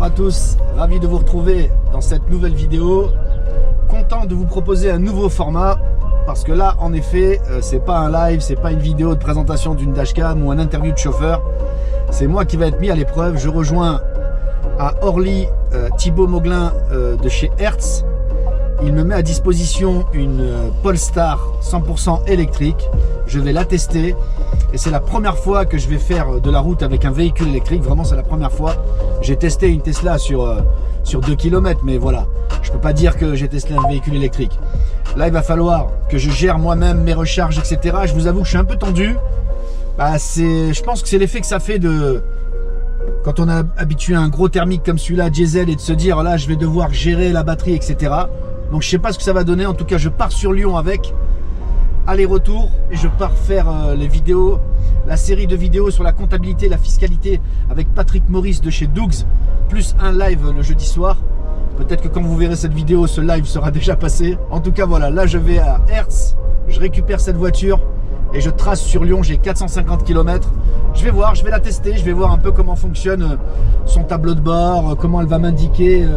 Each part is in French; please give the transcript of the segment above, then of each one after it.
à tous, ravi de vous retrouver dans cette nouvelle vidéo. Content de vous proposer un nouveau format parce que là en effet c'est pas un live, c'est pas une vidéo de présentation d'une dashcam ou un interview de chauffeur. C'est moi qui va être mis à l'épreuve. Je rejoins à Orly Thibaut Mauglin de chez Hertz. Il me met à disposition une Polestar 100% électrique. Je vais la tester et c'est la première fois que je vais faire de la route avec un véhicule électrique. Vraiment, c'est la première fois. J'ai testé une Tesla sur 2 km, mais voilà, je peux pas dire que j'ai testé un véhicule électrique. Là, il va falloir que je gère moi-même mes recharges, etc. Je vous avoue que je suis un peu tendu. Je pense que c'est l'effet que ça fait de... Quand on a habitué à un gros thermique comme celui-là, diesel, et de se dire là, je vais devoir gérer la batterie, etc. Donc, je sais pas ce que ça va donner. En tout cas, je pars sur Lyon avec aller-retour et je pars faire les vidéos, la série de vidéos sur la comptabilité, la fiscalité avec Patrick Maurice de chez Dougs, plus un live le jeudi soir. Peut-être que quand vous verrez cette vidéo, ce live sera déjà passé. En tout cas, voilà, là je vais à Hertz, je récupère cette voiture et je trace sur Lyon, j'ai 450 km. Je vais voir, je vais la tester, je vais voir un peu comment fonctionne son tableau de bord, comment elle va m'indiquer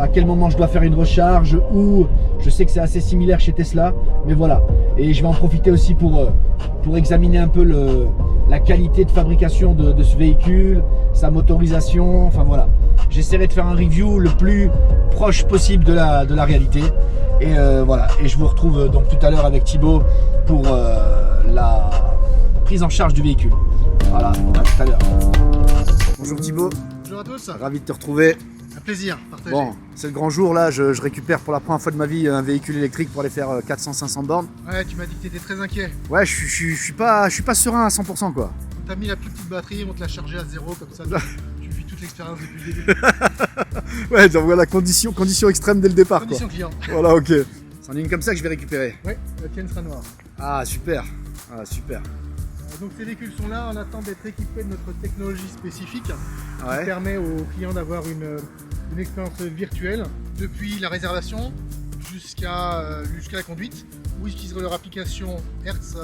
à quel moment je dois faire une recharge, ou je sais que c'est assez similaire chez Tesla, mais voilà. Et je vais en profiter aussi pour examiner un peu la qualité de fabrication de ce véhicule, sa motorisation, enfin voilà. J'essaierai de faire un review le plus proche possible de la réalité. Et voilà, et je vous retrouve donc tout à l'heure avec Thibaut pour la prise en charge du véhicule. Voilà, à tout à l'heure. Bonjour Thibaut. Bonjour à tous. Ravi de te retrouver. Un plaisir, partagé. Bon, c'est le grand jour là, je récupère pour la première fois de ma vie un véhicule électrique pour aller faire 400-500 bornes. Ouais, tu m'as dit que tu étais très inquiet. Ouais, je suis pas serein à 100% quoi. On t'a mis la plus petite batterie, on te l'a chargée à zéro, comme ça tu vis toute l'expérience depuis le début. Ouais, donc voilà, condition extrême dès le départ. Condition quoi. client. Voilà, ok. C'est en une comme ça que je vais récupérer. Ouais, la tienne sera noire. Ah, super. Ah, super. Donc ces véhicules sont là en attente d'être équipés de notre technologie spécifique qui Ouais. permet aux clients d'avoir une expérience virtuelle depuis la réservation jusqu'à la conduite, où ils utiliseraient leur application Hertz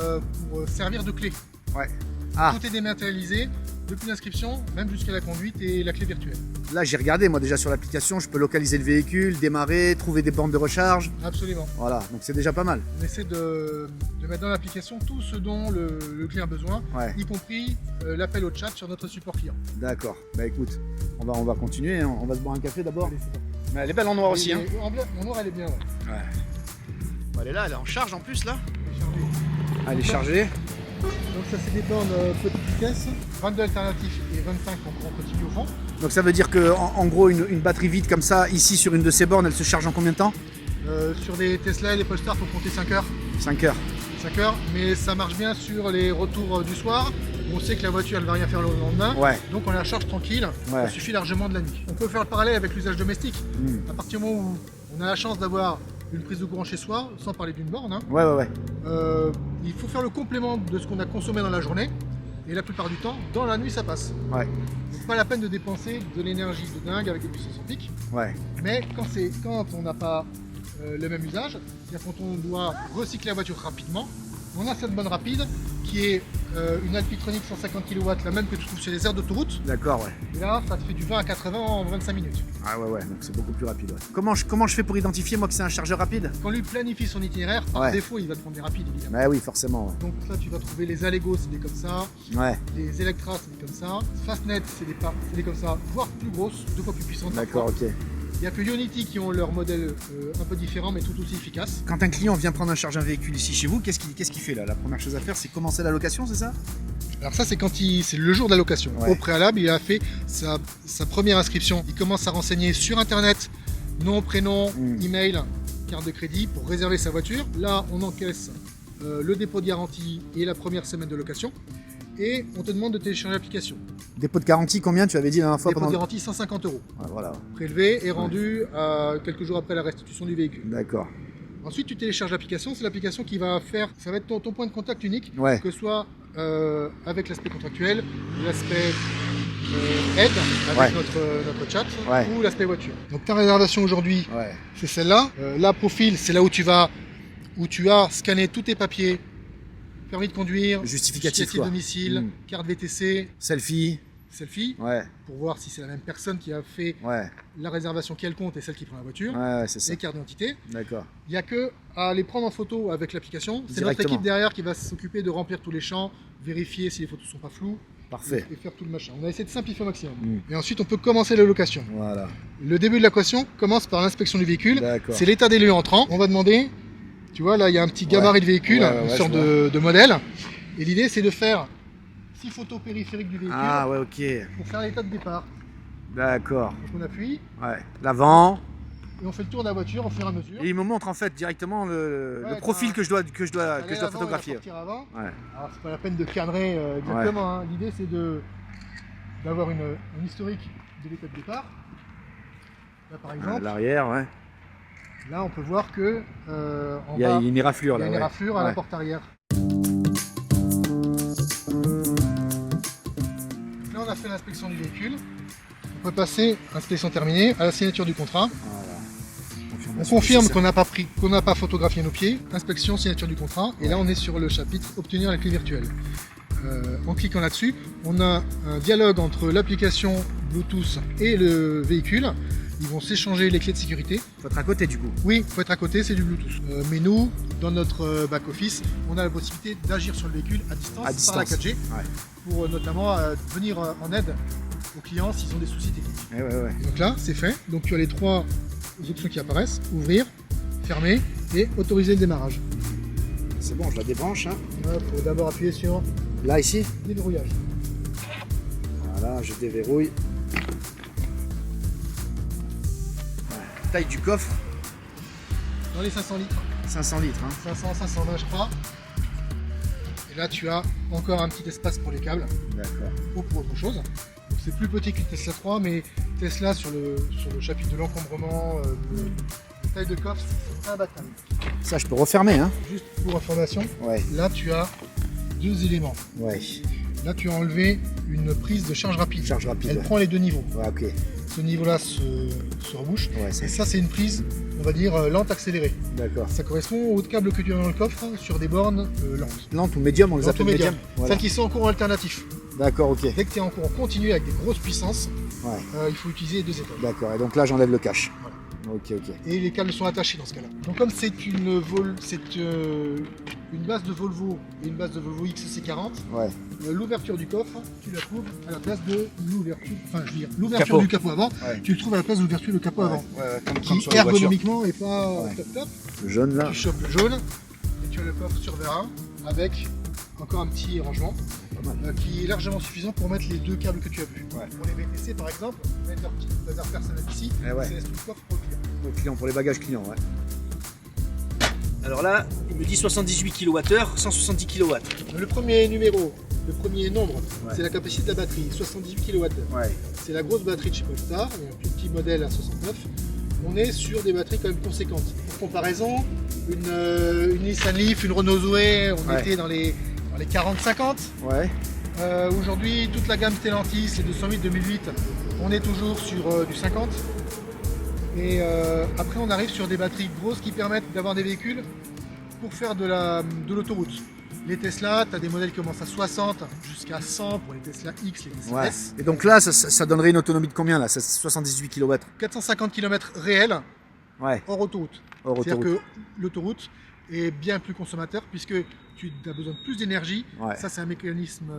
pour servir de clé. Ouais. Ah. Tout est dématérialisé, depuis l'inscription, même jusqu'à la conduite et la clé virtuelle. Là, j'ai regardé moi déjà sur l'application, je peux localiser le véhicule, démarrer, trouver des bornes de recharge. Absolument. Voilà, donc c'est déjà pas mal. On essaie de mettre dans l'application tout ce dont le client a besoin, Ouais. y compris l'appel au chat sur notre support client. D'accord. Bah écoute, on va continuer, hein. On va se boire un café d'abord. Allez, c'est parti. Mais elle est belle en noir aussi. Et Hein. en noir, elle est bien. Ouais. Ouais. Bon, elle est là, elle est en charge en plus là. Chargée. Elle est chargée. Donc ça c'est des bornes petite vitesse, 22 alternatifs et 25 en continu au fond. Donc ça veut dire que en gros une batterie vide comme ça, ici sur une de ces bornes, elle se charge en combien de temps? Sur des Tesla et les Polestar, il faut compter 5 heures. 5 heures. 5 heures, mais ça marche bien sur les retours du soir. On sait que la voiture elle va rien faire le lendemain, Ouais. donc on la charge tranquille, Ouais. ça suffit largement de la nuit. On peut faire le parallèle avec l'usage domestique. Mm. À partir du moment où on a la chance d'avoir une prise de courant chez soi, sans parler d'une borne, hein, Ouais. il faut faire le complément de ce qu'on a consommé dans la journée, et la plupart du temps, dans la nuit ça passe. Ouais. Donc pas la peine de dépenser de l'énergie de dingue avec des puissances en pic, Ouais. mais quand on n'a pas le même usage, c'est-à-dire quand on doit recycler la voiture rapidement, on a cette borne rapide qui est une Alpitronic 150 kW, la même que tu trouves sur les aires d'autoroute. D'accord, ouais. Et là, ça te fait du 20 à 80 en 25 minutes. Ah ouais, donc c'est beaucoup plus rapide. Ouais. Comment je fais pour identifier moi que c'est un chargeur rapide? Quand lui planifie son itinéraire, par Ouais. défaut, il va te prendre des rapides évidemment. Bah oui, forcément. Ouais. Donc là, tu vas trouver les Allego, c'est des comme ça. Ouais. Les Electra, c'est des comme ça. Fastnet, c'est des comme ça, voire plus grosses, 2 fois plus puissantes. D'accord, parfois. ok. Il n'y a que Ionity qui ont leur modèle un peu différent, mais tout aussi efficace. Quand un client vient prendre un véhicule ici chez vous, qu'est-ce qu'il fait là? La première chose à faire, c'est commencer la location, c'est ça? Alors ça, c'est c'est le jour de la location. Ouais. Au préalable, il a fait sa première inscription. Il commence à renseigner sur Internet, nom, prénom, email, carte de crédit pour réserver sa voiture. Là, on encaisse le dépôt de garantie et la première semaine de location. Et on te demande de télécharger l'application. Dépôt de garantie, combien tu avais dit la dernière fois? Dépôt de garantie, 150 €. Ouais, voilà. Prélevé et rendu quelques jours après la restitution du véhicule. D'accord. Ensuite, tu télécharges l'application. C'est l'application qui va faire, ça va être ton point de contact unique, Ouais. que ce soit avec l'aspect contractuel, l'aspect aide avec Ouais. notre chat, Ouais. ou l'aspect voiture. Donc ta réservation aujourd'hui, Ouais. c'est celle-là. Là, profil, c'est là où tu as scanné tous tes papiers, permis de conduire, Justificatif, de quoi. domicile, carte VTC, Selfie. selfie Ouais, pour voir si c'est la même personne qui a fait ouais, la réservation qui a le compte et celle qui prend la voiture. ouais, c'est ça. Et carte d'identité. D'accord. Il n'y a que à les prendre en photo avec l'application. C'est notre Directement. équipe derrière qui va s'occuper de remplir tous les champs, vérifier si les photos ne sont pas floues. Parfait. Et faire tout le machin. On a essayé de simplifier au maximum. Mm. Et ensuite, on peut commencer la location. Voilà. Le début de la location commence par l'inspection du véhicule. D'accord. C'est l'état des lieux entrant. On va demander, tu vois, là, il y a un petit gabarit de véhicule, Ouais, une ouais, sorte je de modèle. Et l'idée, c'est de faire 6 photos périphériques du véhicule Ah ouais, ok. pour faire l'état de départ. D'accord. Donc, on appuie Ouais. L'avant. et on fait le tour de la voiture au fur et à mesure. Et il me montre en fait directement le Ouais, profil t'as- que je dois Aller avant et photographier. sortir avant. Ouais. Alors, c'est pas la peine de cadrer exactement. Hein. L'idée, c'est d'avoir un historique de l'état de départ. Là, par exemple, L'arrière, ouais. là, on peut voir que Il y a une éraflure il y là. a une ouais. éraflure à la Ouais. porte arrière. Là, on a fait l'inspection du véhicule. On peut passer, inspection terminée, à la signature du contrat. Voilà. On confirme qu'on n'a pas photographié nos pieds. Inspection, signature du contrat. Et là, on est sur le chapitre obtenir la clé virtuelle. En cliquant là-dessus, on a un dialogue entre l'application Bluetooth et le véhicule. Ils vont s'échanger les clés de sécurité. Faut être à côté du coup. Oui, il faut être à côté, c'est du Bluetooth. Mais nous, dans notre back-office, on a la possibilité d'agir sur le véhicule à distance, par la 4G, Ouais. pour notamment venir en aide aux clients s'ils ont des soucis techniques. Ouais, ouais, ouais. Et donc là, c'est fait. Donc tu as les 3 options qui apparaissent, ouvrir, fermer et autoriser le démarrage. C'est bon, je la débranche. Hein. Il faut d'abord appuyer sur Là, ici. déverrouillage. Voilà, je déverrouille. Taille du coffre, Dans les 500 litres, 500 litres. Hein. 500, 520 je crois. Et là, tu as encore un petit espace pour les câbles. D'accord. Ou pour autre chose. Donc, c'est plus petit qu'une Tesla 3, mais Tesla sur le chapitre de l'encombrement, de taille de coffre, c'est imbattable. Ça, je peux refermer. Hein. Juste pour information, Ouais. là tu as 2 éléments. Ouais. Là tu as enlevé une prise de charge rapide. Charge rapide. Elle Ouais. prend les 2 niveaux. Ouais, ok. Ce niveau-là se rebouche. Ouais, Et c'est ça c'est une prise, on va dire, lente accélérée. d'accord. Ça correspond aux câbles que tu as dans le coffre sur des bornes lentes. Lente ou médium, on les Lente appelle ou médium. médium. Voilà. Celles qui sont en courant alternatif. D'accord, ok. Dès que tu es en courant continu avec des grosses puissances, Ouais. il faut utiliser 2 étages. D'accord. Et donc là, j'enlève le cache. Voilà. Ok, ok. Et les câbles sont attachés dans ce cas-là. Donc comme c'est une base de Volvo et une base de Volvo XC40, Ouais. l'ouverture du coffre, tu la trouves à la place de l'ouverture, enfin je veux dire, l'ouverture Capot. du capot avant, Ouais. tu le trouves à la place de l'ouverture du capot avant, Ouais, comme qui sur les voitures. ergonomiquement est pas Ouais. top top. Le jaune là. Tu chopes le jaune et tu as le coffre sur vérin avec encore un petit rangement Pas mal. qui est largement suffisant pour mettre les 2 câbles que tu as vus. Ouais. Pour les VTC par exemple, mettre leur petit bazar personnel ici, Eh ouais. c'est laisse tout le coffre pour le client. Pour client, pour les bagages clients, ouais. Alors là, il me dit 78 kWh, 170 kW. Le premier numéro, le premier nombre, Ouais. c'est la capacité de la batterie, 78 kWh. Ouais. C'est la grosse batterie de chez Polestar, il y a un plus petit modèle à 69. On est sur des batteries quand même conséquentes. Pour comparaison, une Nissan Leaf, une Renault Zoé, on Ouais. était dans les 40-50. Ouais. Aujourd'hui, toute la gamme Stellantis, les 208-2008, on est toujours sur du 50. Et après, on arrive sur des batteries grosses qui permettent d'avoir des véhicules pour faire de l'autoroute. Les Tesla, tu as des modèles qui commencent à 60 jusqu'à 100 pour les Tesla X, les Tesla Ouais. S. Et donc là, ça donnerait une autonomie de combien là? C'est 78 kW. 450 km réels Ouais. hors autoroute. Hors C'est-à-dire autoroute. que l'autoroute est bien plus consommateur puisque tu as besoin de plus d'énergie. Ouais. Ça, c'est un mécanisme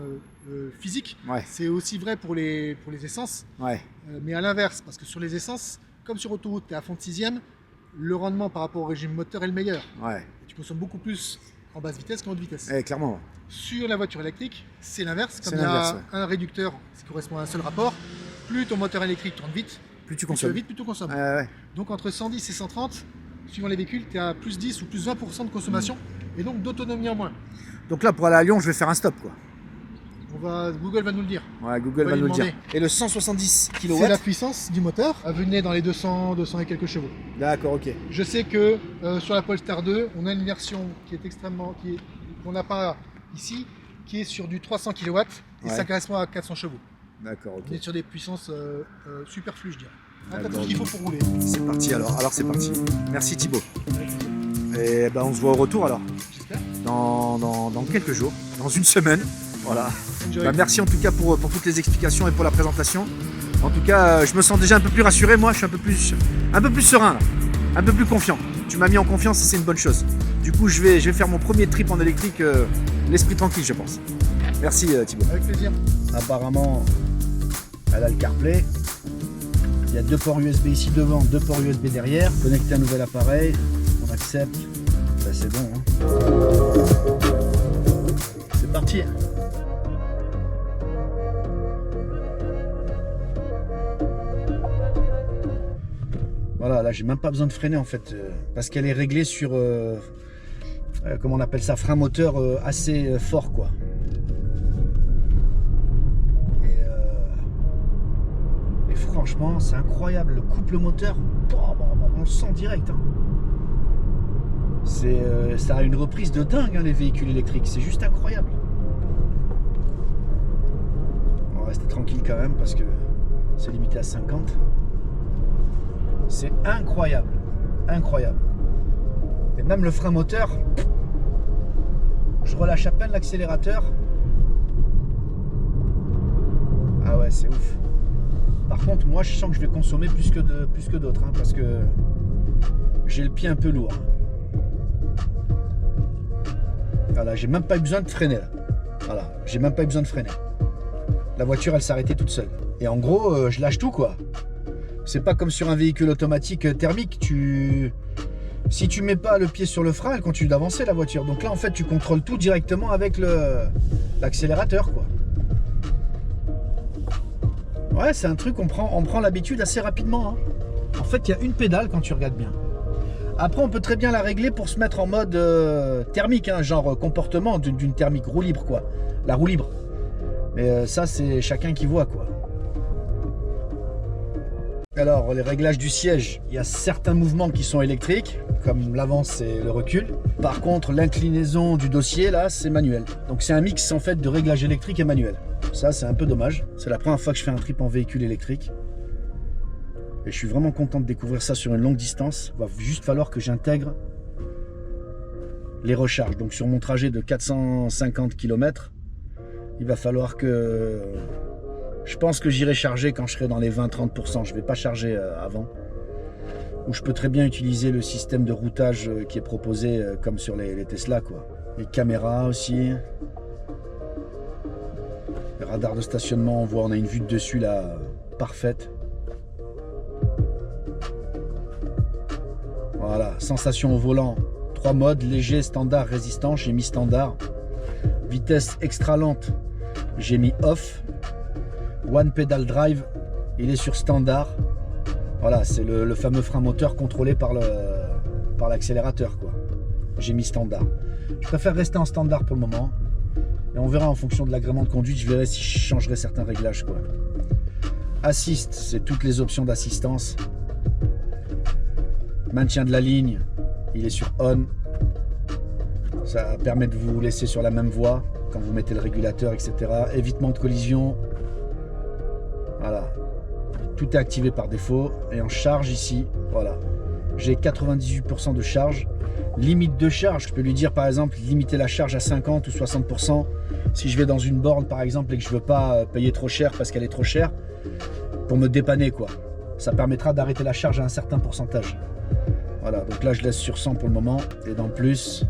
physique. Ouais. C'est aussi vrai pour les essences. Ouais. Mais à l'inverse, parce que sur les essences, comme sur autoroute, tu es à fond de 6e, le rendement par rapport au régime moteur est le meilleur. Ouais. Et tu consommes beaucoup plus en basse vitesse qu'en haute vitesse. Eh, clairement. Sur la voiture électrique, c'est l'inverse. C'est Comme il y a l'inverse, ouais. un réducteur qui correspond à un seul rapport, plus ton moteur électrique tourne vite, Plus tu plus tu vas consommes. vite, plus tu consommes. Ouais. Donc entre 110 et 130, suivant les véhicules, tu es à plus 10 ou plus 20% de consommation et donc d'autonomie en moins. Donc là, pour aller à Lyon, je vais faire un stop, quoi. Google va nous le dire. Ouais, Google On va va lui nous le dire. demander. Et le 170 C'est la kW. puissance du moteur, venait dans les 200 et quelques chevaux. D'accord, ok. Je sais que sur la Polestar 2, on a une version qui est qu'on n'a pas ici, qui est sur du 300 kW et Ouais. ça correspond à 400 chevaux. D'accord, ok. On est sur des puissances superflues, je dirais. T'as D'accord, tout ce qu'il ok. faut pour rouler. C'est parti alors. Alors c'est parti. Merci Thibaut. Et ben on se voit au retour alors. J'espère. Dans quelques jours, dans une semaine. Voilà. Enjoy. Bah, merci en tout cas pour toutes les explications et pour la présentation. En tout cas, je me sens déjà un peu plus rassuré. Moi, je suis un peu plus serein, là. Un peu plus confiant. Tu m'as mis en confiance et c'est une bonne chose. Du coup, je vais faire mon premier trip en électrique, l'esprit tranquille, je pense. Merci Thibaut. Avec plaisir. Apparemment, elle a le CarPlay. Il y a 2 ports USB ici devant, 2 ports USB derrière. Connecter un nouvel appareil. On accepte. Ben, c'est bon. Hein. C'est parti. Voilà, là j'ai même pas besoin de freiner en fait, parce qu'elle est réglée sur, comment on appelle ça, frein moteur assez fort quoi. Et franchement c'est incroyable, le couple moteur, on le sent direct. Hein. Ça a une reprise de dingue hein, les véhicules électriques, c'est juste incroyable. On va rester tranquille quand même parce que c'est limité à 50. C'est incroyable, incroyable. Et même le frein moteur, je relâche à peine l'accélérateur. Ah ouais, c'est ouf. Par contre, moi, je sens que je vais consommer plus que d'autres, hein, parce que j'ai le pied un peu lourd. Voilà, j'ai même pas eu besoin de freiner là. Voilà, j'ai même pas eu besoin de freiner. La voiture, elle s'arrêtait toute seule. Et en gros, je lâche tout quoi. C'est pas comme sur un véhicule automatique thermique, si tu mets pas le pied sur le frein, elle continue d'avancer la voiture. Donc là en fait tu contrôles tout directement avec l'accélérateur quoi. Ouais, c'est un truc, on prend l'habitude assez rapidement. Hein. En fait il y a une pédale quand tu regardes bien. Après on peut très bien la régler pour se mettre en mode thermique, hein, genre comportement d'une thermique, roue libre quoi. La roue libre. Mais ça c'est chacun qui voit quoi. Alors, les réglages du siège, il y a certains mouvements qui sont électriques, comme l'avance et le recul. Par contre, l'inclinaison du dossier, là, c'est manuel. Donc, c'est un mix, en fait, de réglage électrique et manuel. Ça, c'est un peu dommage. C'est la première fois que je fais un trip en véhicule électrique. Et je suis vraiment content de découvrir ça sur une longue distance. Il va juste falloir que j'intègre les recharges. Donc, sur mon trajet de 450 km, il va falloir que... Je pense que j'irai charger quand je serai dans les 20-30%. Je ne vais pas charger avant. Ou je peux très bien utiliser le système de routage qui est proposé comme sur les Tesla, quoi. Les caméras aussi. Le radar de stationnement, on a une vue de dessus là, parfaite. Voilà, sensation au volant. 3 modes, léger, standard, résistant. J'ai mis standard. Vitesse extra lente, j'ai mis off. One Pedal Drive, il est sur standard. Voilà, c'est le fameux frein moteur contrôlé par l'accélérateur quoi. J'ai mis standard. Je préfère rester en standard pour le moment. Et on verra en fonction de l'agrément de conduite, je verrai si je changerai certains réglages quoi. Assist, c'est toutes les options d'assistance. Maintien de la ligne, il est sur on. Ça permet de vous laisser sur la même voie quand vous mettez le régulateur, etc. Évitement de collision. Voilà, tout est activé par défaut. Et en charge ici, voilà, j'ai 98% de charge. Limite de charge, je peux lui dire par exemple limiter la charge à 50 ou 60%. Si je vais dans une borne par exemple et que je veux pas payer trop cher parce qu'elle est trop chère, pour me dépanner quoi. Ça permettra d'arrêter la charge à un certain pourcentage. Voilà, donc là je laisse sur 100 pour le moment. Et dans plus,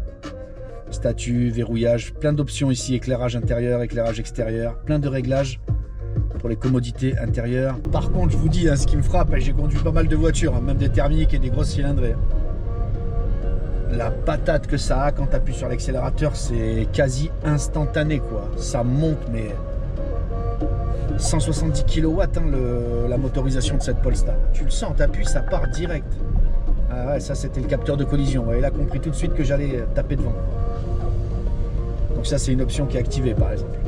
statut, verrouillage, plein d'options ici, éclairage intérieur, éclairage extérieur, plein de réglages pour les commodités intérieures. Par contre, je vous dis, hein, ce qui me frappe, j'ai conduit pas mal de voitures, hein, même des thermiques et des grosses cylindrées. La patate que ça a quand tu appuies sur l'accélérateur, c'est quasi instantané, quoi. Ça monte, mais 170 kW, hein, la motorisation de cette Polestar. Tu le sens, tu appuies, ça part direct. Ah ouais, ça c'était le capteur de collision. Ouais, il a compris tout de suite que j'allais taper devant. Donc ça, c'est une option qui est activée, par exemple.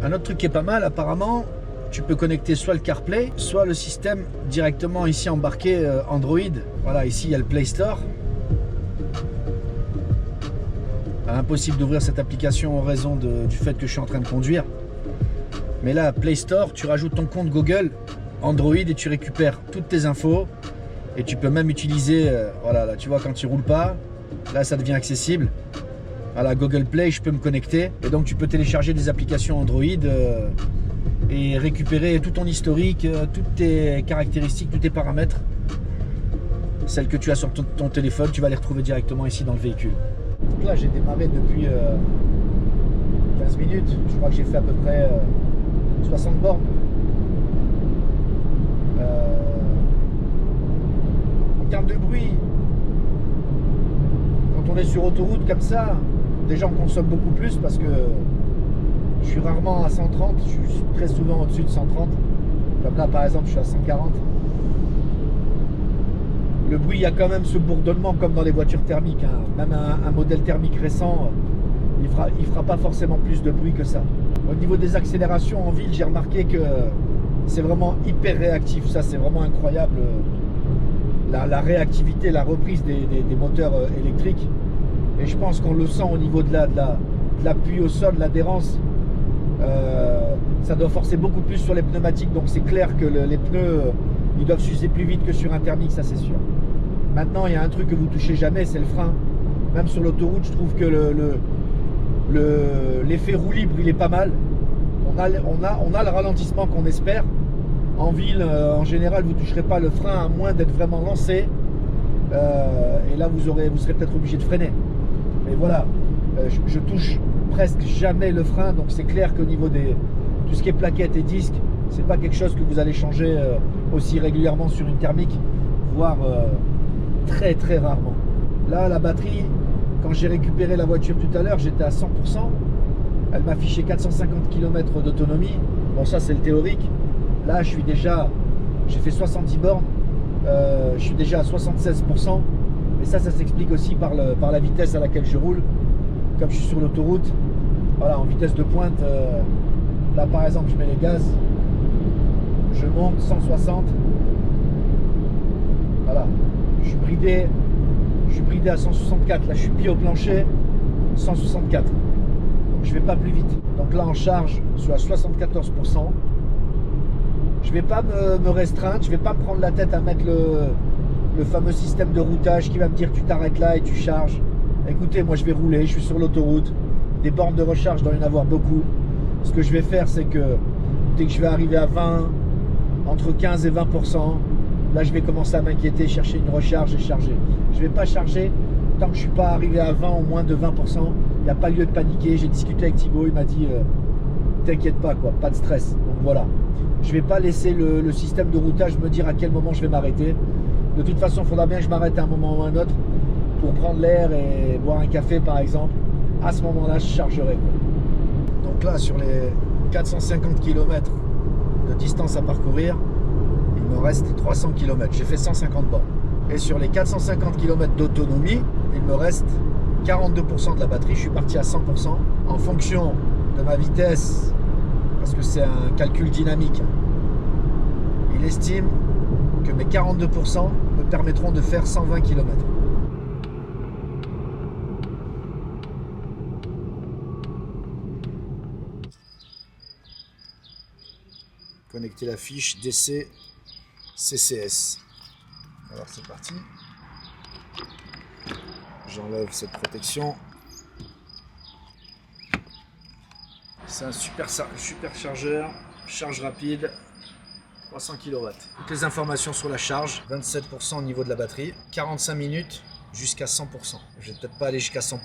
Un autre truc qui est pas mal, apparemment, tu peux connecter soit le CarPlay, soit le système directement ici embarqué Android. Voilà, ici il y a le Play Store. Impossible d'ouvrir cette application en raison du fait que je suis en train de conduire. Mais là, Play Store, tu rajoutes ton compte Google, Android et tu récupères toutes tes infos. Et tu peux même utiliser, voilà, là tu vois quand tu roules pas, là ça devient accessible. à la Google Play, je peux me connecter. Et donc tu peux télécharger des applications Android et récupérer tout ton historique, toutes tes caractéristiques, tous tes paramètres. Celles que tu as sur ton téléphone, tu vas les retrouver directement ici dans le véhicule. Donc là, j'ai démarré depuis 15 minutes. Je crois que j'ai fait à peu près 60 bornes. En termes de bruit, quand on est sur autoroute comme ça, déjà on consomme beaucoup plus parce que je suis rarement à 130, je suis très souvent au-dessus de 130. Comme là par exemple, je suis à 140. Le bruit, il y a quand même ce bourdonnement comme dans les voitures thermiques. Hein. Même un modèle thermique récent, il fera pas forcément plus de bruit que ça. Au niveau des accélérations en ville, j'ai remarqué que c'est vraiment hyper réactif. Ça, c'est vraiment incroyable. La réactivité, la reprise des moteurs électriques. Et je pense qu'on le sent au niveau de l'appui au sol, de l'adhérence. Ça doit forcer beaucoup plus sur les pneumatiques. Donc c'est clair que les pneus, ils doivent s'user plus vite que sur un thermique, ça c'est sûr. Maintenant, il y a un truc que vous touchez jamais, c'est le frein. Même sur l'autoroute, je trouve que l'effet roue libre, il est pas mal. On a le ralentissement qu'on espère. En ville, en général, vous ne toucherez pas le frein à moins d'être vraiment lancé. Et là, vous serez peut-être obligé de freiner. Mais voilà, je touche presque jamais le frein. Donc c'est clair qu'au niveau de tout ce qui est plaquettes et disques, c'est pas quelque chose que vous allez changer aussi régulièrement sur une thermique, voire très très rarement. Là, la batterie, quand j'ai récupéré la voiture tout à l'heure, j'étais à 100%. Elle m'affichait 450 km d'autonomie. Bon, ça c'est le théorique. Là, j'ai fait 70 bornes. Je suis déjà à 76%. Mais ça s'explique aussi par la vitesse à laquelle je roule. Comme je suis sur l'autoroute, voilà, en vitesse de pointe, là par exemple, je mets les gaz. Je monte 160. Voilà, je suis bridé à 164. Là, je suis pied au plancher, 164. Donc, je vais pas plus vite. Donc là, en charge, je suis à 74%. Je vais pas me restreindre. Je vais pas me prendre la tête à mettre le fameux système de routage qui va me dire tu t'arrêtes là et tu charges. Écoutez, moi, je vais rouler. Je suis sur l'autoroute. Des bornes de recharge, il doit y en avoir beaucoup. Ce que je vais faire, c'est que dès que je vais arriver à 20, entre 15 et 20%, là je vais commencer à m'inquiéter, chercher une recharge et charger. Je ne vais pas charger tant que je ne suis pas arrivé à 20 ou moins de 20%. Il n'y a pas lieu de paniquer. J'ai discuté avec Thibaut, il m'a dit t'inquiète pas, quoi, pas de stress. Donc voilà, je ne vais pas laisser le système de routage me dire à quel moment je vais m'arrêter. De toute façon, il faudra bien que je m'arrête à un moment ou à un autre pour prendre l'air et boire un café par exemple. À ce moment-là, je chargerai, quoi. Donc là, sur les 450 km de distance à parcourir, il me reste 300 km. J'ai fait 150 bornes. Et sur les 450 km d'autonomie, il me reste 42% de la batterie. Je suis parti à 100%. En fonction de ma vitesse, parce que c'est un calcul dynamique, il estime que mes 42% me permettront de faire 120 km. Connecter la fiche DC CCS. Alors c'est parti. J'enlève cette protection. C'est un super chargeur, charge rapide, 300 kW. Toutes les informations sur la charge, 27% au niveau de la batterie, 45 minutes jusqu'à 100%. Je vais peut-être pas aller jusqu'à 100%,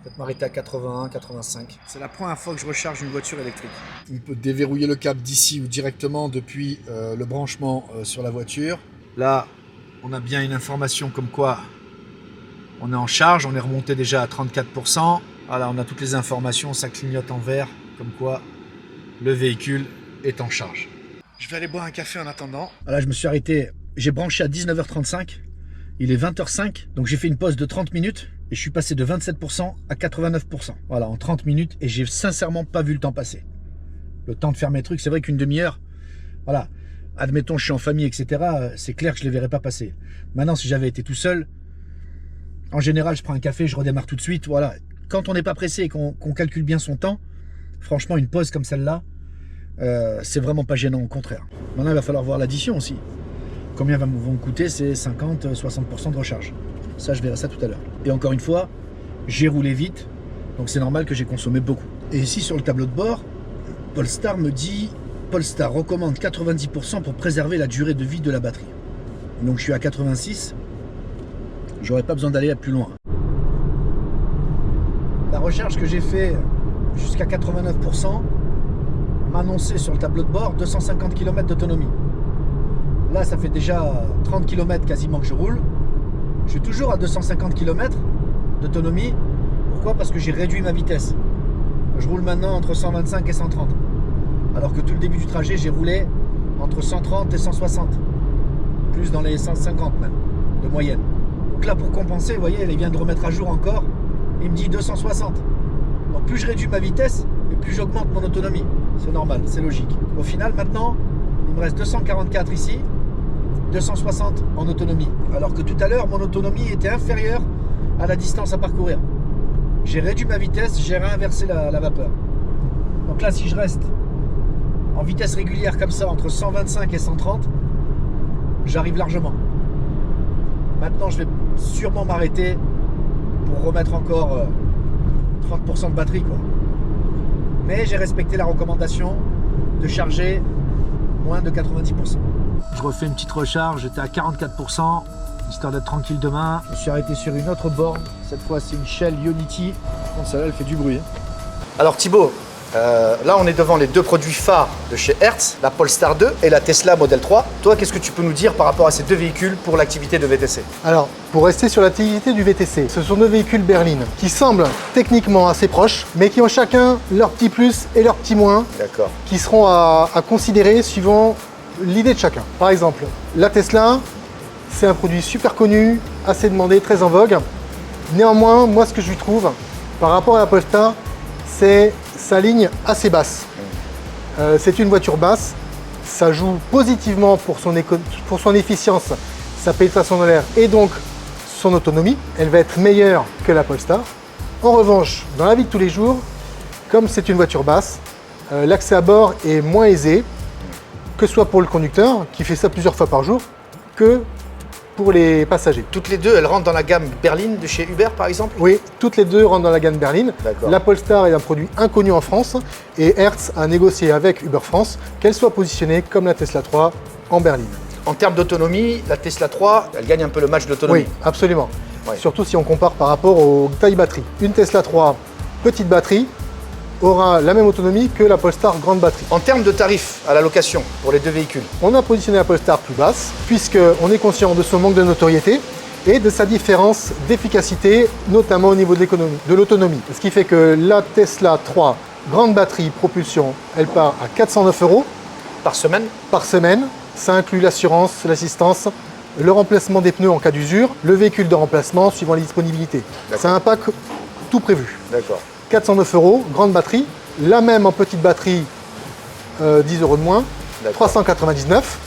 peut-être m'arrêter à 81, 85. C'est la première fois que je recharge une voiture électrique. On peut déverrouiller le câble d'ici ou directement depuis le branchement sur la voiture. Là, on a bien une information comme quoi on est en charge, on est remonté déjà à 34%. Voilà, on a toutes les informations, ça clignote en vert, comme quoi le véhicule est en charge. Je vais aller boire un café en attendant. Voilà, je me suis arrêté, j'ai branché à 19h35. Il est 20h05, donc j'ai fait une pause de 30 minutes et je suis passé de 27% à 89%. Voilà, en 30 minutes et j'ai sincèrement pas vu le temps passer. Le temps de faire mes trucs, c'est vrai qu'une demi-heure, voilà, admettons je suis en famille, etc., c'est clair que je ne les verrais pas passer. Maintenant, si j'avais été tout seul, en général, je prends un café, je redémarre tout de suite, voilà. Quand on n'est pas pressé et qu'on calcule bien son temps, franchement, une pause comme celle-là, c'est vraiment pas gênant, au contraire. Maintenant, il va falloir voir l'addition aussi. Combien vont me coûter ces 50-60% de recharge? Ça, je verrai ça tout à l'heure. Et encore une fois, j'ai roulé vite. Donc c'est normal que j'ai consommé beaucoup. Et ici sur le tableau de bord, Polestar me dit, Polestar recommande 90% pour préserver la durée de vie de la batterie. Donc je suis à 86, j'aurais pas besoin d'aller plus loin. La recharge que j'ai fait jusqu'à 89% m'annonçait sur le tableau de bord 250 km d'autonomie. Là ça fait déjà 30 km quasiment que je roule. Je suis toujours à 250 km d'autonomie. Pourquoi? Parce que j'ai réduit ma vitesse. Je roule maintenant entre 125 et 130. Alors que tout le début du trajet, j'ai roulé entre 130 et 160. Plus dans les 150 même, de moyenne. Donc là, pour compenser, vous voyez, il vient de remettre à jour encore. Il me dit 260. Donc plus je réduis ma vitesse, et plus j'augmente mon autonomie. C'est normal, c'est logique. Au final, maintenant, il me reste 244 ici, 260 en autonomie. Alors que tout à l'heure, mon autonomie était inférieure à la distance à parcourir. J'ai réduit ma vitesse, j'ai réinversé la vapeur. Donc là, si je reste en vitesse régulière comme ça, entre 125 et 130, j'arrive largement. Maintenant, je vais sûrement m'arrêter pour remettre encore 30% de batterie, quoi. Mais j'ai respecté la recommandation de charger moins de 90%. Je refais une petite recharge, j'étais à 44%, histoire d'être tranquille demain. Je me suis arrêté sur une autre borne, cette fois c'est une Shell Ionity. Par contre, celle-là, elle fait du bruit. Alors Thibaut, là on est devant les deux produits phares de chez Hertz, la Polestar 2 et la Tesla Model 3. Toi, qu'est-ce que tu peux nous dire par rapport à ces deux véhicules pour l'activité de VTC? Alors, pour rester sur l'activité du VTC, ce sont deux véhicules berlines qui semblent techniquement assez proches, mais qui ont chacun leur petit plus et leur petit moins, qui seront à considérer suivant l'idée de chacun. Par exemple, la Tesla, c'est un produit super connu, assez demandé, très en vogue. Néanmoins, moi, ce que je lui trouve par rapport à la Polestar, c'est sa ligne assez basse. C'est une voiture basse, ça joue positivement pour son efficience, sa pénétration dans l'air et donc son autonomie. Elle va être meilleure que la Polestar. En revanche, dans la vie de tous les jours, comme c'est une voiture basse, l'accès à bord est moins aisé, que ce soit pour le conducteur, qui fait ça plusieurs fois par jour, que pour les passagers. Toutes les deux, elles rentrent dans la gamme berline de chez Uber, par exemple? Oui, toutes les deux rentrent dans la gamme berline. La Polestar est un produit inconnu en France et Hertz a négocié avec Uber France qu'elle soit positionnée comme la Tesla 3 en berline. En termes d'autonomie, la Tesla 3, elle gagne un peu le match d'autonomie. Oui, absolument. Ouais. Surtout si on compare par rapport aux tailles batterie. Une Tesla 3, petite batterie, aura la même autonomie que la Polestar grande batterie. En termes de tarifs à la location pour les deux véhicules, on a positionné la Polestar plus basse puisqu'on est conscient de son manque de notoriété et de sa différence d'efficacité, notamment au niveau de l'autonomie. Ce qui fait que la Tesla 3 grande batterie propulsion, elle part à 409 € par semaine. Par semaine, ça inclut l'assurance, l'assistance, le remplacement des pneus en cas d'usure, le véhicule de remplacement suivant les disponibilités. C'est un pack tout prévu. D'accord. 409 €, grande batterie, la même en petite batterie, 10 € de moins, 399.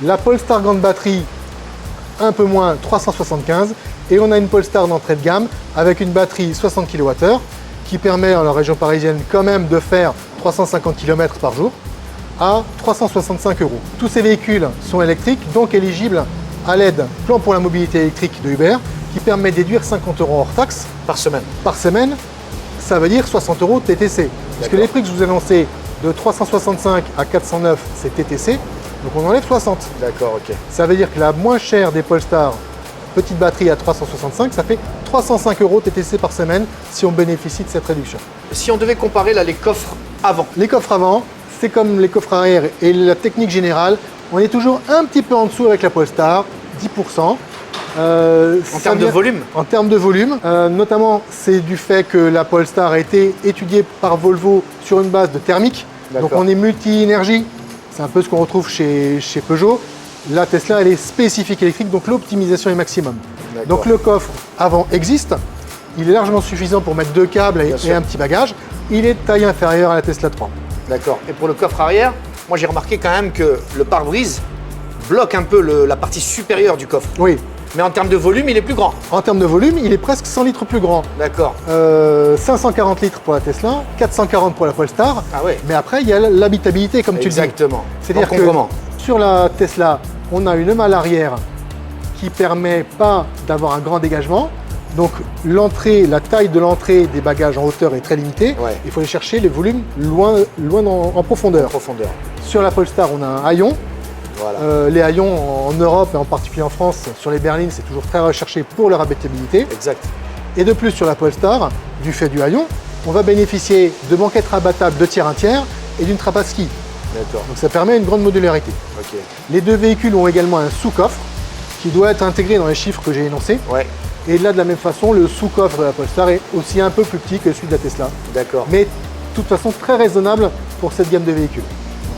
La Polestar grande batterie, un peu moins, 375. Et on a une Polestar d'entrée de gamme avec une batterie 60 kWh qui permet en la région parisienne quand même de faire 350 km par jour à 365 €. Tous ces véhicules sont électriques, donc éligibles à l'aide Plan pour la mobilité électrique de Uber qui permet de déduire 50 € hors taxe. Par semaine. Par semaine. Ça veut dire 60 € TTC. Parce que les prix que je vous ai annoncés de 365 à 409, c'est TTC. Donc on enlève 60. D'accord, ok. Ça veut dire que la moins chère des Polestar, petite batterie à 365, ça fait 305 € TTC par semaine si on bénéficie de cette réduction. Si on devait comparer là les coffres avant. Les coffres avant, c'est comme les coffres arrière et la technique générale. On est toujours un petit peu en dessous avec la Polestar, 10%. En termes de volume? En termes de volume, notamment c'est du fait que la Polestar a été étudiée par Volvo sur une base de thermique. Donc on est multi-énergie, c'est un peu ce qu'on retrouve chez Peugeot. La Tesla elle est spécifique électrique, donc l'optimisation est maximum. Donc le coffre avant existe, il est largement suffisant pour mettre deux câbles et un petit bagage. Il est de taille inférieure à la Tesla 3. D'accord. Et pour le coffre arrière, moi j'ai remarqué quand même que le pare-brise bloque un peu la partie supérieure du coffre. Oui. Mais en termes de volume, il est plus grand. En termes de volume, il est presque 100 litres plus grand. D'accord. 540 litres pour la Tesla, 440 pour la Polestar. Ah ouais. Mais après, il y a l'habitabilité, comme tu le dis. Exactement. C'est-à-dire que sur la Tesla, on a une malle arrière qui ne permet pas d'avoir un grand dégagement. Donc l'entrée, la taille de l'entrée des bagages en hauteur est très limitée. Ouais. Il faut aller chercher les volumes loin en profondeur. Sur la Polestar, on a un haillon. Voilà. Les haillons en Europe et en particulier en France, sur les berlines, c'est toujours très recherché pour leur abattabilité. Exact. Et de plus, sur la Polestar, du fait du haillon, on va bénéficier de banquettes rabattables de tiers 1 tiers et d'une trappe à ski. D'accord. Donc ça permet une grande modularité. Ok. Les deux véhicules ont également un sous-coffre qui doit être intégré dans les chiffres que j'ai énoncés. Ouais. Et là, de la même façon, le sous-coffre de la Polestar est aussi un peu plus petit que celui de la Tesla. D'accord. Mais de toute façon, très raisonnable pour cette gamme de véhicules.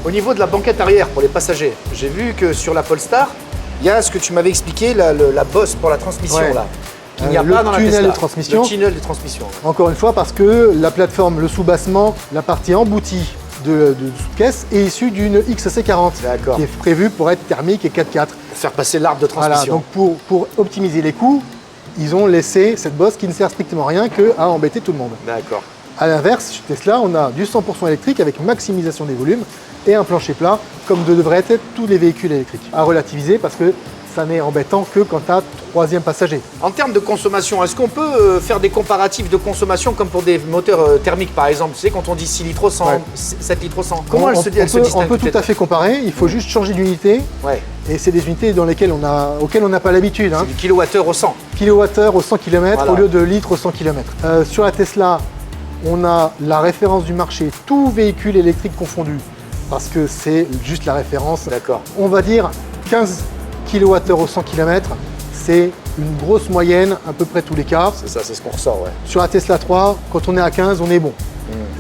Au niveau de la banquette arrière pour les passagers, j'ai vu que sur la Polestar, il y a ce que tu m'avais expliqué, la bosse pour la transmission Ouais. là. Il n'y a pas dans la tunnel Tesla. de transmission. Le tunnel de transmission. Encore une fois, parce que la plateforme, le sous-bassement, la partie emboutie de caisse est issue d'une XC40 D'accord. qui est prévue pour être thermique et 4x4. Pour faire passer l'arbre de Voilà, transmission. donc pour optimiser les coûts, ils ont laissé cette bosse qui ne sert strictement à rien qu'à embêter tout le monde. D'accord. A l'inverse, chez Tesla, on a du 100% électrique avec maximisation des volumes et un plancher plat, comme devraient être tous les véhicules électriques. À relativiser parce que ça n'est embêtant que quand tu as troisième passager. En termes de consommation, est-ce qu'on peut faire des comparatifs de consommation comme pour des moteurs thermiques par exemple? Tu sais, quand on dit 6 litres au 100, Ouais. 7 litres au 100, comment elle se distingue? On peut tout à fait comparer, il faut juste changer d'unité. Ouais. Et c'est des unités auxquelles on n'a pas l'habitude. C'est du kilowattheure au 100. Kilowattheure au 100 km Voilà. au lieu de litres au 100 km. Sur la Tesla, on a la référence du marché, tout véhicule électrique confondu, parce que c'est juste la référence. D'accord. On va dire 15 kWh au 100 km, c'est une grosse moyenne à peu près tous les cas. C'est ça, c'est ce qu'on ressort, ouais. Sur la Tesla 3, quand on est à 15, on est bon.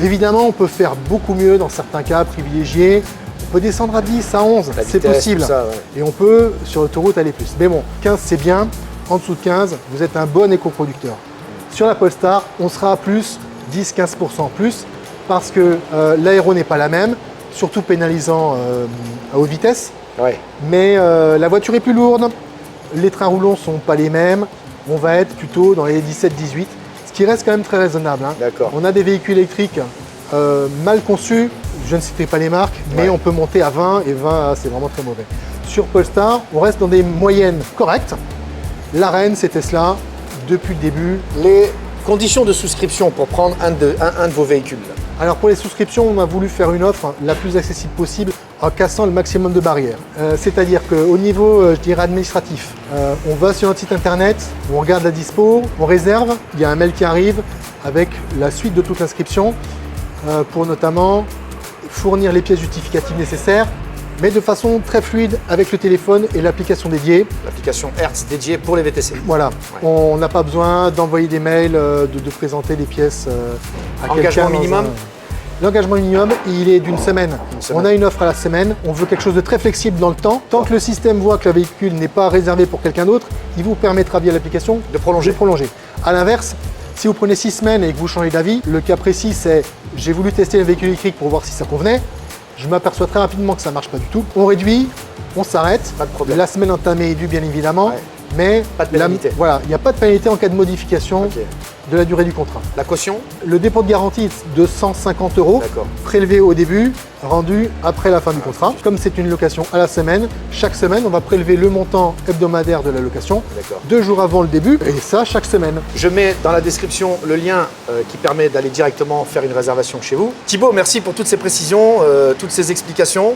Évidemment, on peut faire beaucoup mieux dans certains cas privilégiés. On peut descendre à 10, à 11, La c'est vitesse, possible. tout ça, ouais. Et on peut, sur l'autoroute, aller plus. Mais bon, 15, c'est bien. En dessous de 15, vous êtes un bon éco-producteur. Sur la Polestar, on sera à plus, 10-15% plus, parce que l'aéro n'est pas la même, surtout pénalisant à haute vitesse. Ouais. Mais la voiture est plus lourde, les trains roulants ne sont pas les mêmes, on va être plutôt dans les 17-18, ce qui reste quand même très raisonnable. Hein. D'accord. On a des véhicules électriques mal conçus, je ne citerai pas les marques, mais Ouais. on peut monter à 20 et 20 c'est vraiment très mauvais. Sur Polestar, on reste dans des moyennes correctes. La reine, c'est Tesla, depuis le début. Les conditions de souscription pour prendre un de vos véhicules. Alors pour les souscriptions, on a voulu faire une offre la plus accessible possible en cassant le maximum de barrières. C'est-à-dire qu'au niveau, je dirais, administratif, on va sur notre site internet, on regarde la dispo, on réserve, il y a un mail qui arrive avec la suite de toute l'inscription pour notamment fournir les pièces justificatives nécessaires, mais de façon très fluide avec le téléphone et l'application dédiée. L'application Hertz dédiée pour les VTC. Voilà, Ouais. on n'a pas besoin d'envoyer des mails, de présenter des pièces à Engagement quelqu'un. minimum. L'engagement minimum, il est d'une semaine. semaine. On a une offre à la semaine, on veut quelque chose de très flexible dans le temps. Tant que le système voit que le véhicule n'est pas réservé pour quelqu'un d'autre, il vous permettra via l'application De prolonger. A l'inverse, si vous prenez 6 semaines et que vous changez d'avis, le cas précis c'est j'ai voulu tester le véhicule électrique pour voir si ça convenait. Je m'aperçois très rapidement que ça ne marche pas du tout. On réduit, on s'arrête. Pas de problème. La semaine entamée est due bien évidemment, Ouais. mais Pas de pénalité. voilà, il n'y a pas de pénalité en cas de modification Ok. de la durée du contrat. La caution? Le dépôt de garantie est de 150 €, D'accord. prélevé au début, rendu après la fin du contrat. Comme c'est une location à la semaine, chaque semaine, on va prélever le montant hebdomadaire de la location, D'accord. 2 jours avant le début, et ça chaque semaine. Je mets dans la description le lien qui permet d'aller directement faire une réservation chez vous. Thibaut, merci pour toutes ces précisions, toutes ces explications.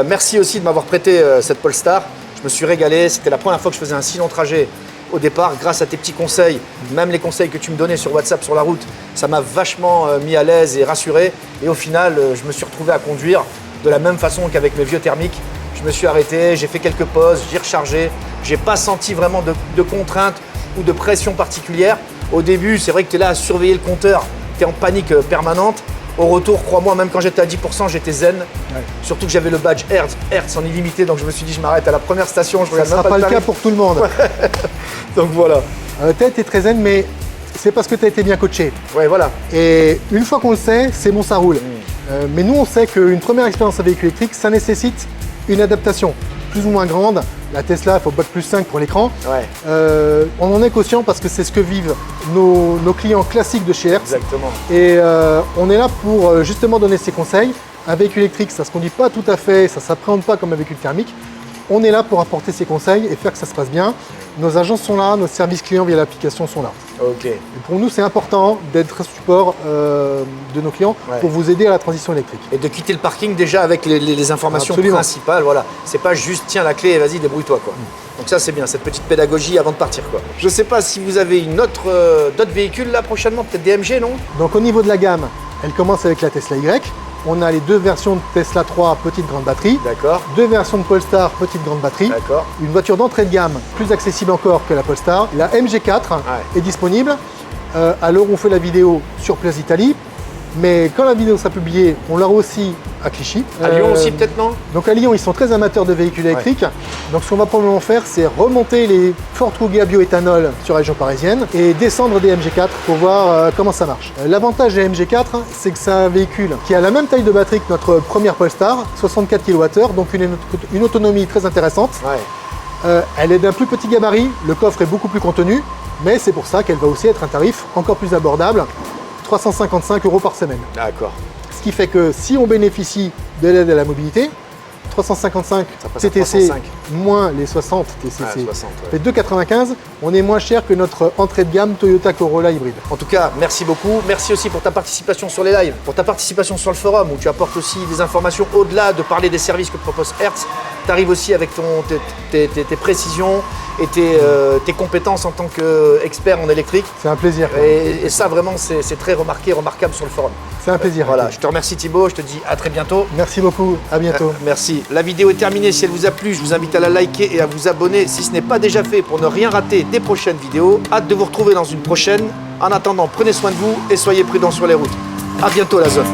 Merci aussi de m'avoir prêté cette Polestar. Je me suis régalé. C'était la première fois que je faisais un si long trajet au départ. Grâce à tes petits conseils, même les conseils que tu me donnais sur WhatsApp sur la route, ça m'a vachement mis à l'aise et rassuré. Et au final, je me suis retrouvé à conduire de la même façon qu'avec mes vieux thermiques. Je me suis arrêté, j'ai fait quelques pauses, j'ai rechargé. J'ai pas senti vraiment de contraintes ou de pression particulière. Au début, c'est vrai que tu es là à surveiller le compteur, tu es en panique permanente. Au retour, crois-moi, même quand j'étais à 10%, j'étais zen. Ouais. Surtout que j'avais le badge Hertz en illimité, donc je me suis dit, je m'arrête à la première station, je Ça ne regarde même sera pas le le cas tarif. pour tout le monde. Donc voilà. Tu as été très zen, mais c'est parce que tu as été bien coaché. Ouais, voilà. Et une fois qu'on le sait, c'est bon, ça roule. Mais nous, on sait qu'une première expérience à véhicule électrique, ça nécessite une adaptation plus ou moins grande. La Tesla, il faut bac plus 5 pour l'écran. Ouais, On en est conscient parce que c'est ce que vivent nos clients classiques de chez Hertz. exactement. Et on est là pour justement donner ces conseils. Un véhicule électrique, ça ne se conduit pas tout à fait, ça ne s'appréhende pas comme un véhicule thermique. On est là pour apporter ces conseils et faire que ça se passe bien. Nos agents sont là, nos services clients via l'application sont là. Ok. Et pour nous, c'est important d'être support de nos clients pour vous aider à la transition électrique. Et de quitter le parking déjà avec les informations Absolument. principales. Voilà. C'est pas juste tiens la clé et vas-y débrouille-toi quoi. Donc ça c'est bien, cette petite pédagogie avant de partir quoi. Je sais pas si vous avez d'autres véhicules là prochainement, peut-être des MG non? Donc au niveau de la gamme, elle commence avec la Tesla Y. On a les 2 versions de Tesla 3, petite grande batterie. D'accord. 2 versions de Polestar, petite grande batterie. D'accord. Une voiture d'entrée de gamme, plus accessible encore que la Polestar. La MG4 est disponible à l'heure où on fait la vidéo sur Place d'Italie. Mais quand la vidéo sera publiée, on l'aura aussi à Clichy. À Lyon aussi peut-être non? Donc à Lyon, ils sont très amateurs de véhicules électriques. Donc ce qu'on va probablement faire, c'est remonter les Ford Kuga bioéthanol sur la région parisienne et descendre des MG4 pour voir comment ça marche. L'avantage des MG4, c'est que c'est un véhicule qui a la même taille de batterie que notre première Polestar, 64 kWh, donc une autonomie très intéressante. Elle est d'un plus petit gabarit, le coffre est beaucoup plus contenu, mais c'est pour ça qu'elle va aussi être un tarif encore plus abordable, 355 € par semaine. D'accord. Ce qui fait que si on bénéficie de l'aide à la mobilité, 355 TTC moins les 60 TCC, 60, fait 2,95, on est moins cher que notre entrée de gamme Toyota Corolla hybride. En tout cas, merci beaucoup. Merci aussi pour ta participation sur les lives, pour ta participation sur le forum où tu apportes aussi des informations au-delà de parler des services que propose Hertz. Tu arrives aussi avec tes précisions et tes compétences en tant qu'expert en électrique. C'est un plaisir. Et ça, vraiment, c'est très remarquable sur le forum. C'est un plaisir. Voilà, je te remercie Thibaut, je te dis à très bientôt. Merci beaucoup, à bientôt. Merci. La vidéo est terminée. Si elle vous a plu, je vous invite à la liker et à vous abonner si ce n'est pas déjà fait pour ne rien rater des prochaines vidéos. Hâte de vous retrouver dans une prochaine. En attendant, prenez soin de vous et soyez prudents sur les routes. À bientôt la zone.